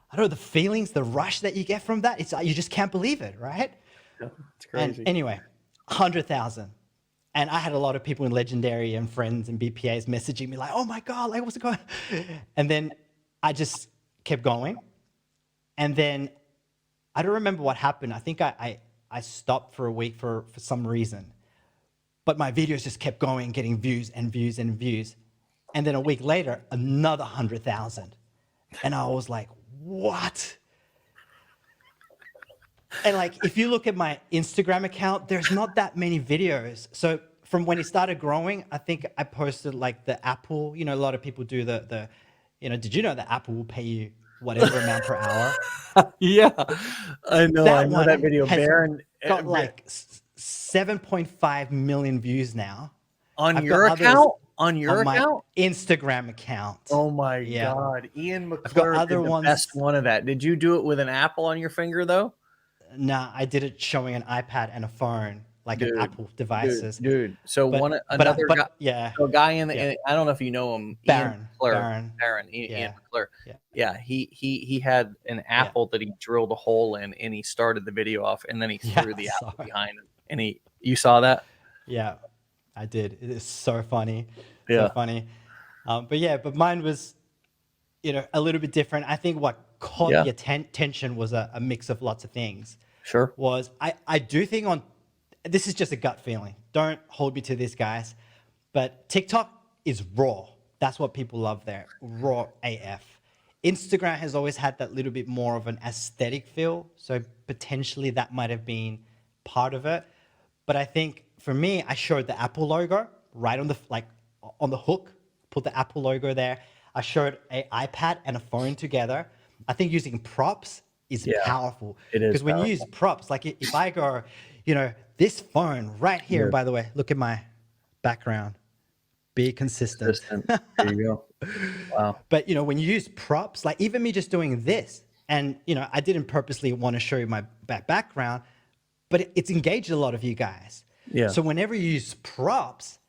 I don't know, the feelings, the rush that you get from that, it's you just can't believe it, right? Yeah, it's crazy. And anyway, 100,000. And I had a lot of people in Legendary and friends and BPAs messaging me like, oh my God, like, what's going on? And then I just kept going. And then I don't remember what happened. I think I stopped for a week for some reason. But my videos just kept going, getting views and views and views. And then a week later, another 100,000. And I was like, what? And like, if you look at my Instagram account, there's not that many videos. So from when it started growing, I think I posted like the Apple, a lot of people do the did you know that Apple will pay you whatever amount per hour? Yeah, I know that video. Baron got like 7.5 million views now. On your account? On your account? Instagram account. Oh my God. Ian McClure did the best one of that. Did you do it with an apple on your finger though? Nah, I did it showing an iPad and a phone, like an Apple devices. Dude. So another guy in the I don't know if you know him, Baron. Ian McClure. Yeah, he had an apple that he drilled a hole in, and he started the video off, and then he threw the apple behind him. And you saw that? Yeah, I did. It is so funny. Yeah. So funny. But mine was, a little bit different. I think what caught the attention was a mix of lots of things. Sure. Was I do think this is just a gut feeling. Don't hold me to this, guys. But TikTok is raw. That's what people love there. Raw AF. Instagram has always had that little bit more of an aesthetic feel. So potentially that might have been part of it. But I think for me, I showed the Apple logo right on the hook, put the Apple logo there. I showed an iPad and a phone together. I think using props is powerful. It is. Because when you use props, like if I go, this phone right here, by the way, look at my background. Be consistent. There you go. Wow. But, when you use props, like even me just doing this, and, I didn't purposely want to show you my background, but it's engaged a lot of you guys. Yeah. So whenever you use props,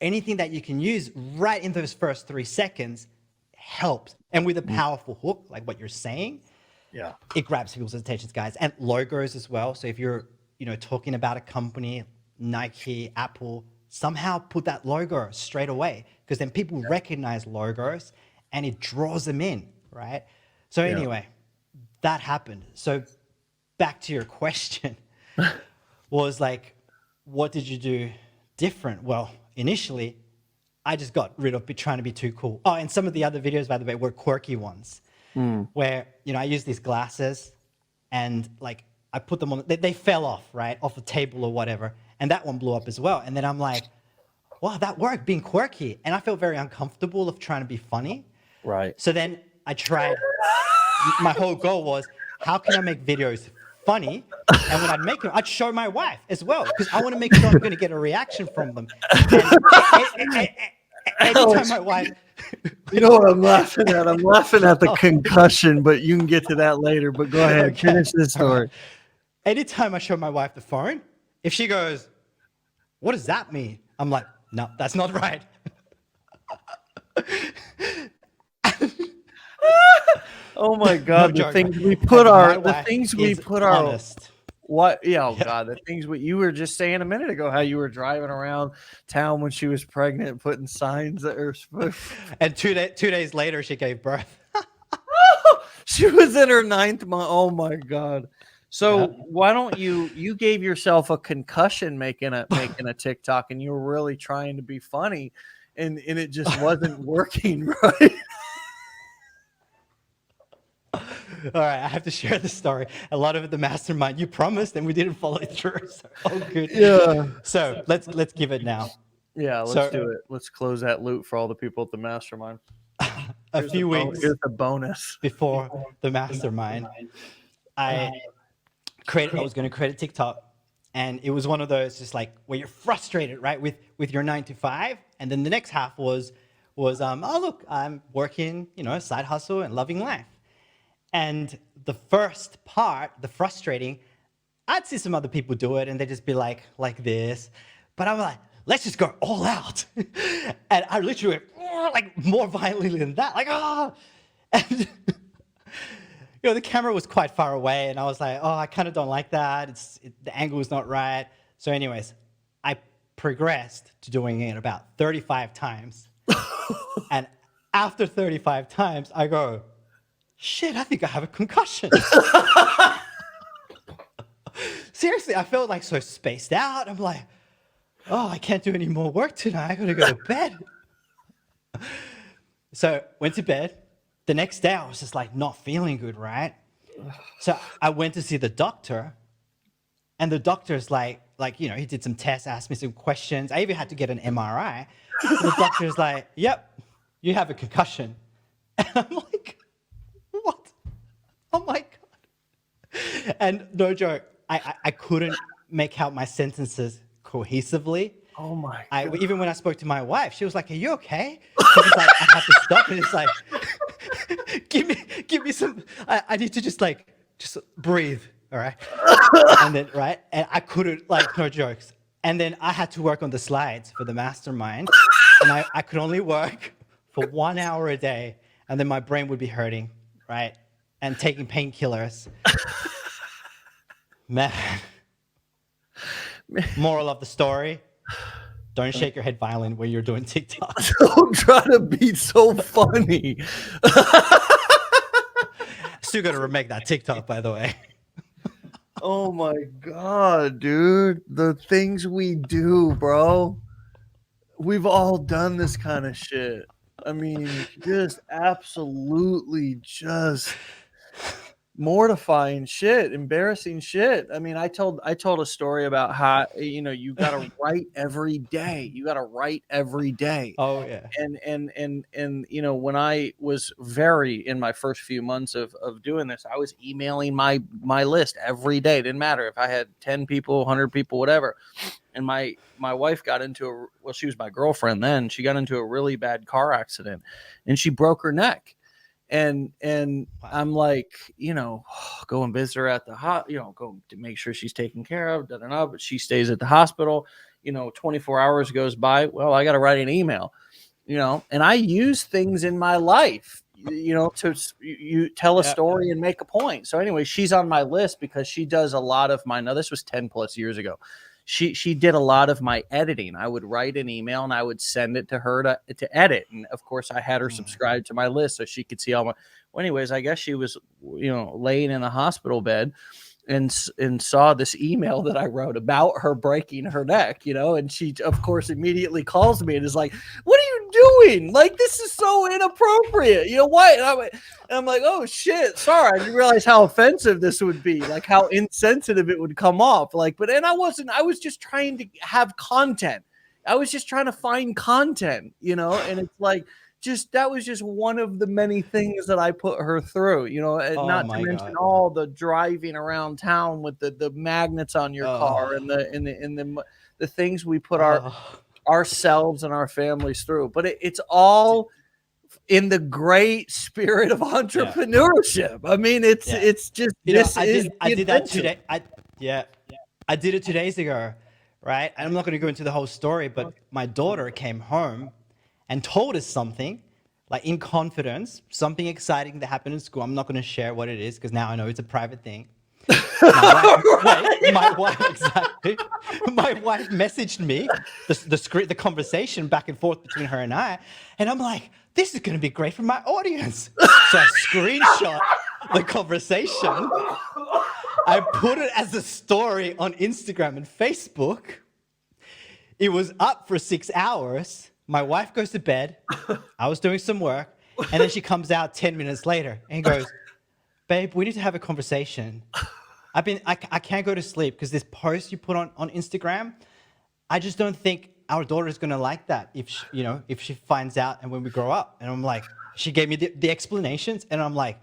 anything that you can use right in those first 3 seconds helps. And with a powerful hook, like what you're saying, Yeah. it grabs people's attentions, guys. And logos as well. So if you're, talking about a company, Nike, Apple, somehow put that logo straight away, because then people recognize logos and it draws them in, right? So Yeah. anyway, that happened. So back to your question, was like, what did you do different? Well, initially, I just got rid of trying to be too cool. Oh, and some of the other videos, by the way, were quirky ones, where I use these glasses, and like I put them on. They fell off, right, off a table or whatever, and that one blew up as well. And then I'm like, wow, that worked, being quirky, and I felt very uncomfortable of trying to be funny. Right. So then I tried. My whole goal was, how can I make videos funny? And when I'd make them, I'd show my wife as well, because I want to make sure I'm going to get a reaction from them. And anytime my wife, You know what I'm laughing at? I'm laughing at the concussion, but you can get to that later. But go ahead, Okay. finish this story. anytime I show my wife the phone, if she goes, "What does that mean?" I'm like, "No, that's not right." Oh my God, No the joke. things we And put my the wife things we is put our honest. what? Yeah, oh God, the things what you were just saying a minute ago, how you were driving around town when she was pregnant, putting signs that are. And 2 days later, she gave birth. She was in her 9th month. Oh my God. So Yeah. why don't you gave yourself a concussion making a TikTok, and you were really trying to be funny, and it just wasn't working right. All right, I have to share the story. A lot of it, the mastermind, you promised, and we didn't follow it through. So, oh, good. Yeah. So let's give it now. Yeah, let's So do it. Let's close that loop for all the people at the mastermind. a few weeks Here's the bonus. before the mastermind, I I was going to create a TikTok, and it was one of those just like where you're frustrated, right, with your 9 to 5, and then the next half was oh look, I'm working, a side hustle and loving life. And the first part, the frustrating, I'd see some other people do it and they'd just be like this. But I'm like, let's just go all out. And I literally went, like more violently than that. Like, ah. And, the camera was quite far away. And I was like, oh, I kind of don't like that. The angle is not right. So anyways, I progressed to doing it about 35 times. And after 35 times, I go, shit, I think I have a concussion. Seriously, I felt like so spaced out. I'm like, oh, I can't do any more work tonight. I gotta go to bed. So went to bed. The next day, I was just like not feeling good, right? So I went to see the doctor, and the doctor's like, he did some tests, asked me some questions. I even had to get an MRI. The doctor's like, yep, you have a concussion. And I'm like, what? Oh my God. And no joke, I couldn't make out my sentences cohesively. Oh my God. Even when I spoke to my wife, she was like, are you okay? Because like, I had to stop, and it's like, give me some, I need to just breathe, all right? And then, right? And I couldn't, no jokes. And then I had to work on the slides for the mastermind, and I could only work for 1 hour a day, and then my brain would be hurting, right? And taking painkillers. Man. Moral of the story, don't shake your head violent when you're doing TikTok. Don't try to be so funny. Still got to remake that TikTok, by the way. Oh my God, dude. The things we do, bro. We've all done this kind of shit. I mean, just absolutely just mortifying shit, embarrassing shit. I mean, I told a story about how you got to write every day. You got to write every day. Oh yeah. And when I was in my first few months of doing this, I was emailing my list every day. Didn't matter if I had 10 people, 100 people, whatever. And my wife got into she was my girlfriend then. She got into a really bad car accident, and she broke her neck. And Wow. I'm like, go and visit her at the go to make sure she's taken care of, da, da, da, but she stays at the hospital. 24 hours goes by. Well, I got to write an email, and I use things in my life, to you tell a Yeah. story and make a point. So anyway, she's on my list because she does a lot of my, now this was 10 plus years ago. She did a lot of my editing. I would write an email and I would send it to her to edit. And of course I had her Mm. subscribe to my list so she could see all my, well, anyways, I guess she was, laying in the hospital bed and saw this email that I wrote about her breaking her neck, and she of course immediately calls me and is like, "What are you doing? Like, this is so inappropriate. What?" And I'm like, "Oh shit, sorry. I didn't realize how offensive this would be, like how insensitive it would come off." Like, but and I was just trying to have content. I was just trying to find content, and it's like, just that was just one of the many things that I put her through, Oh not to my mention God. all the driving around town with the magnets on your car Oh. and the things we put Oh. ourselves and our families through. But it's all in the great spirit of Yeah. entrepreneurship. I mean, it's Yeah. it's just You know, this is I the did that adventure. today. Yeah. I did it 2 days ago, right? And I'm not going to go into the whole story, but my daughter came home and told us something, like in confidence, something exciting that happened in school. I'm not going to share what it is because now I know it's a private thing. My wife, wait, my wife, exactly. My wife messaged me the conversation back and forth between her and I'm like, this is going to be great for my audience. So I screenshot the conversation. I put it as a story on Instagram and Facebook. It was up for 6 hours. My wife goes to bed. I was doing some work. And then she comes out 10 minutes later and goes, babe, we need to have a conversation. I can't go to sleep because this post you put on Instagram, I just don't think our daughter is going to like that if she finds out and when we grow up. And I'm like, she gave me the explanations and I'm like,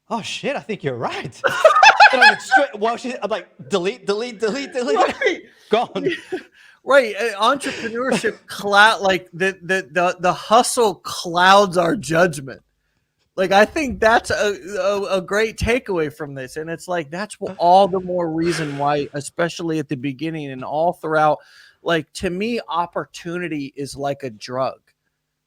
oh shit, I think you're right. And I'm like, I'm like, delete, Right. gone. Right. Entrepreneurship cloud, like the hustle clouds our judgment. Like, I think that's a great takeaway from this. And it's like, that's all the more reason why, especially at the beginning and all throughout, like, to me, opportunity is like a drug,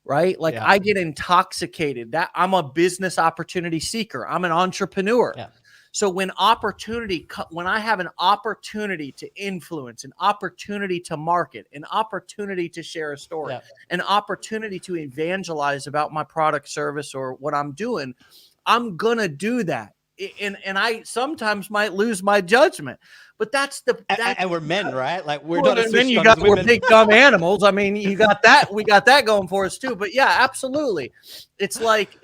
right? Like, Yeah, I get intoxicated. That I'm a business opportunity seeker. I'm an entrepreneur. yeah, So when I have an opportunity to influence, an opportunity to market, an opportunity to share a story, yeah. an opportunity to evangelize about my product, service, or what I'm doing, I'm gonna do that. And I sometimes might lose my judgment, but that's And we're men, right? Like we're well, not as then switched you on as we're women. big dumb animals. I mean, you got that. We got that going for us too. But yeah, absolutely. It's like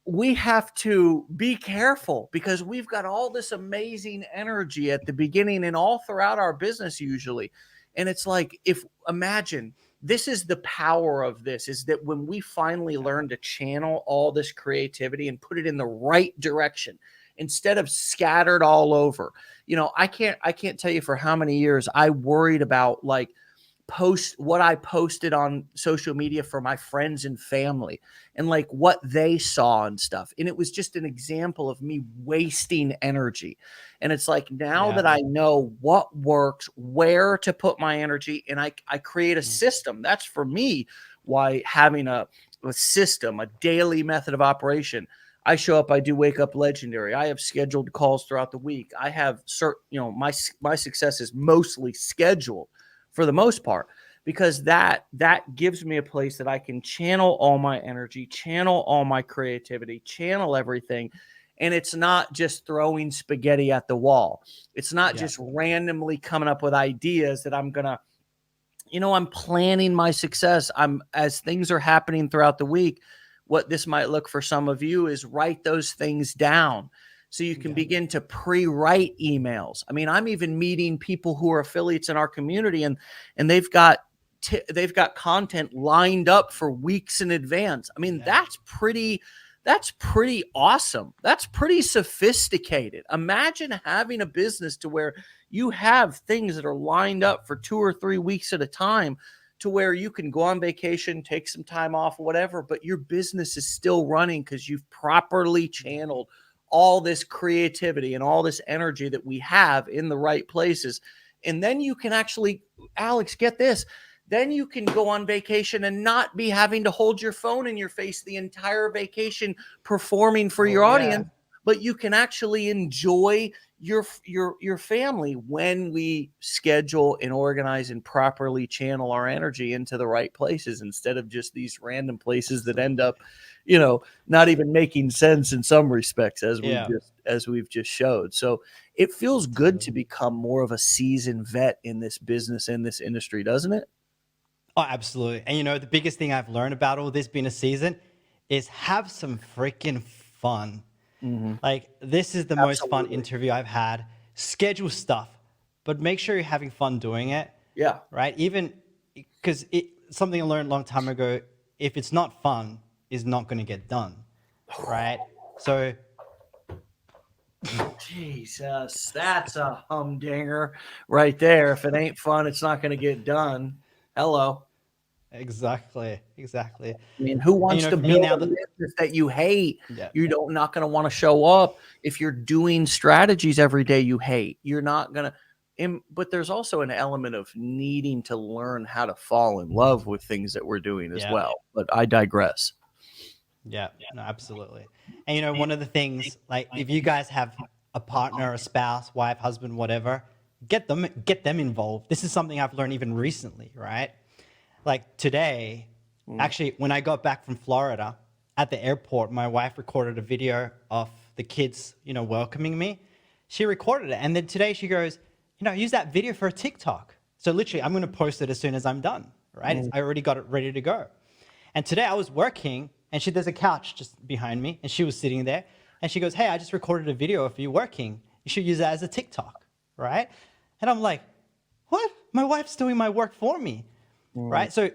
we have to be careful because we've got all this amazing energy at the beginning and all throughout our business usually. And it's like, if imagine, this is the power of this, is that when we finally Yeah, learn to channel all this creativity and put it in the right direction instead of scattered all over. I can't tell you for how many years I worried about, like, post what I posted on social media for my friends and family and like what they saw and stuff. And it was just an example of me wasting energy. And it's like, now yeah, that I know what works, where to put my energy, and I create a mm, system. That's for me why having a system, a daily method of operation. I show up, I do wake up legendary. I have scheduled calls throughout the week. I have certain, my success is mostly scheduled for the most part, because that gives me a place that I can channel all my energy, channel all my creativity, channel everything. And it's not just throwing spaghetti at the wall. It's not yeah, just randomly coming up with ideas that I'm going to, I'm planning my success. I'm As things are happening throughout the week, what this might look for some of you is write those things down so you can yeah, begin to pre-write emails. I mean, I'm even meeting people who are affiliates in our community, and they've got content lined up for weeks in advance. I mean, yeah, that's pretty awesome. That's pretty sophisticated. Imagine having a business to where you have things that are lined up for 2 or 3 weeks at a time to where you can go on vacation, take some time off, whatever, but your business is still running because you've properly channeled all this creativity and all this energy that we have in the right places. And then you can actually, Alex, get this. Then you can go on vacation and not be having to hold your phone in your face the entire vacation performing for Oh your yeah. audience, but you can actually enjoy your family when we schedule and organize and properly channel our energy into the right places instead of just these random places that end Absolutely. up, not even making sense in some respects, as Yeah. we've just showed. So it feels good to Absolutely. become more of a seasoned vet in this business, in this industry, doesn't it? Oh, absolutely. And the biggest thing I've learned about all this being a season is have some freaking fun. Hmm. Like, this is the most fun Absolutely. interview I've had. Schedule stuff, but make sure you're having fun doing it, Yeah. right? Even because something I learned a long time ago, if it's not fun, is not going to get done, right? So, Jesus, that's a humdinger right there. If it ain't fun, it's not going to get done. Hello. exactly, exactly. I mean, who And wants to for me build now, a business that you hate? yeah, You don't not going to want to show up if you're doing strategies every day you hate. You're not going to. But there's also an element of needing to learn how to fall in love with things that we're doing as yeah, well. But I digress. yeah, no, absolutely. And one of the things, like, if you guys have a partner, a spouse, wife, husband, whatever, get them involved. This is something I've learned even recently, right? Like today, Mm. actually, when I got back from Florida at the airport, my wife recorded a video of the kids, welcoming me. She recorded it. And then today she goes, use that video for a TikTok. So literally, I'm going to post it as soon as I'm done, right? Mm. I already got it ready to go. And today I was working and there's a couch just behind me and she was sitting there and she goes, hey, I just recorded a video of you working. You should use that as a TikTok, right? And I'm like, what? My wife's doing my work for me, Mm. right? So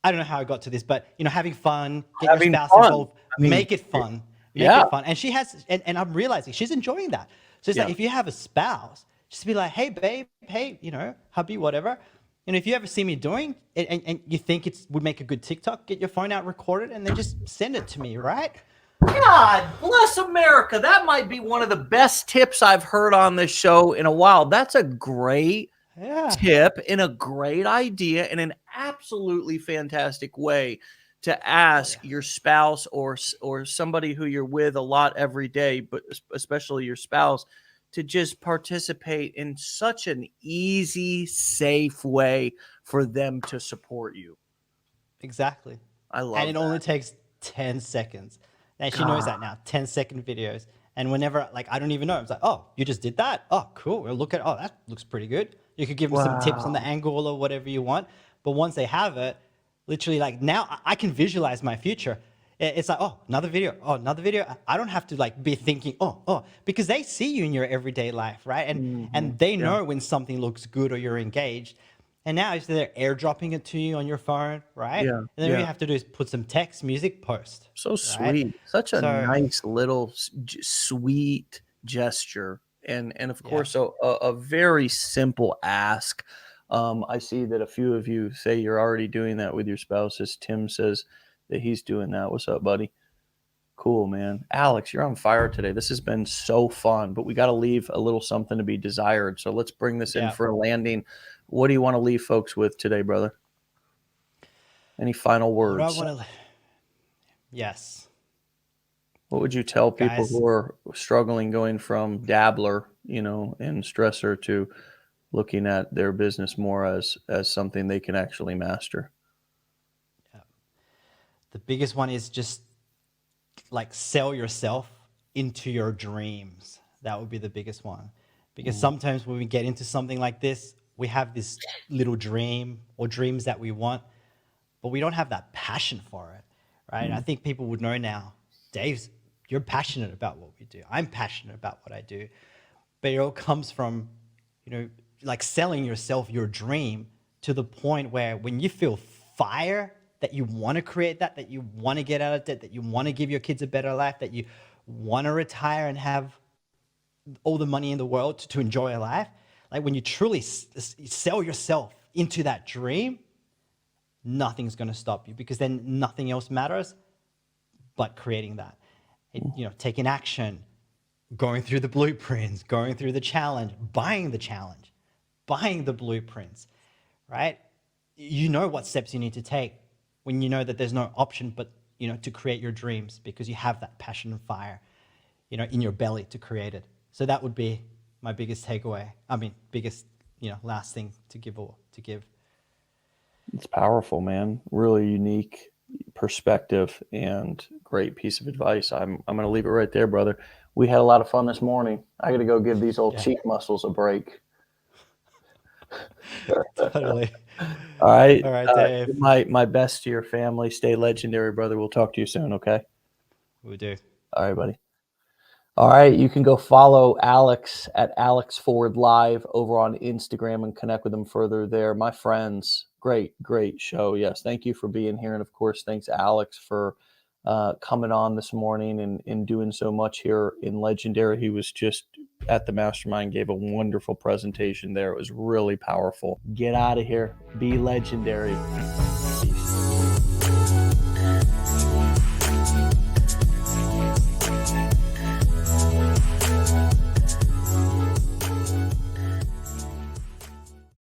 I don't know how I got to this, but having fun, get your Having spouse fun. involved, I mean, make it fun, make yeah, it fun. And she has, and I'm realizing she's enjoying that. So it's yeah. like if you have a spouse, just be like, hey babe, hey, hubby, whatever. If you ever see me doing it and you think it would make a good TikTok, get your phone out, record it, and then just send it to me, right? God bless America. That might be one of the best tips I've heard on this show in a while. That's a great Yeah, tip and a great idea and an absolutely fantastic way to ask yeah, your spouse or somebody who you're with a lot every day, but especially your spouse, to just participate in such an easy, safe way for them to support you. exactly. I And love it only that. takes 10 seconds. And she knows God. that now, 10-second videos. And whenever, like, I don't even know, it's like, oh, you just did that? Oh, cool. Well, look at, oh, that looks pretty good. You could give them some tips on the Wow. angle or whatever you want. But once they have it, literally, like, now I can visualize my future. It's like, oh, another video. Oh, another video. I don't have to like be thinking, because they see you in your everyday life, right? And Hmm. and they Yeah. know when something looks good or you're engaged. And now if they're airdropping it to you on your phone, right? Yeah. And then all Yeah. you have to do is put some text, music, post, So right? sweet. Such a So nice little sweet gesture. And of yeah, course a very simple ask. I see that a few of you say you're already doing that with your spouses. Tim says that he's doing that. What's up, buddy? Cool, man. Alex, you're on fire today. This has been so fun, but we got to leave a little something to be desired. So let's bring this in yeah. for a landing. What do you want to leave folks with today, brother? Any final What do I words? want to? Yes, What would you tell people guys. who are struggling going from dabbler, and stressor to looking at their business more as something they can actually master? Yeah. The biggest one is just like sell yourself into your dreams. That would be the biggest one. Because Mm, sometimes when we get into something like this, we have this little dream or dreams that we want, but we don't have that passion for it, right? And I mm, think people would know now, Dave's, you're passionate about what we do. I'm passionate about what I do. But it all comes from, like selling yourself your dream to the point where when you feel fire that you want to create that you want to get out of debt, that you want to give your kids a better life, that you want to retire and have all the money in the world to enjoy a life. Like when you truly sell yourself into that dream, nothing's going to stop you, because then nothing else matters but creating that. Taking action, going through the blueprints, going through the challenge, buying the blueprints, right? You know what steps you need to take when you know that there's no option but, to create your dreams, because you have that passion and fire, in your belly to create it. So that would be my biggest takeaway. I mean, biggest, last thing to give. It's powerful, man. Really unique perspective and great piece of advice. I'm going to leave it right there, brother. We had a lot of fun this morning. I got to go give these old cheek muscles a break. Totally. All right. All right, Dave. My best to your family. Stay legendary, brother. We'll talk to you soon, okay? We'll do. All right, buddy. All right. You can go follow Alex at Alex Ford Live over on Instagram and connect with him further there. My friends, great show. Yes. Thank you for being here. And of course, thanks, Alex, for coming on this morning and doing so much here in Legendary. He was just at the mastermind, gave a wonderful presentation there. It was really powerful. Get out of here. Be legendary.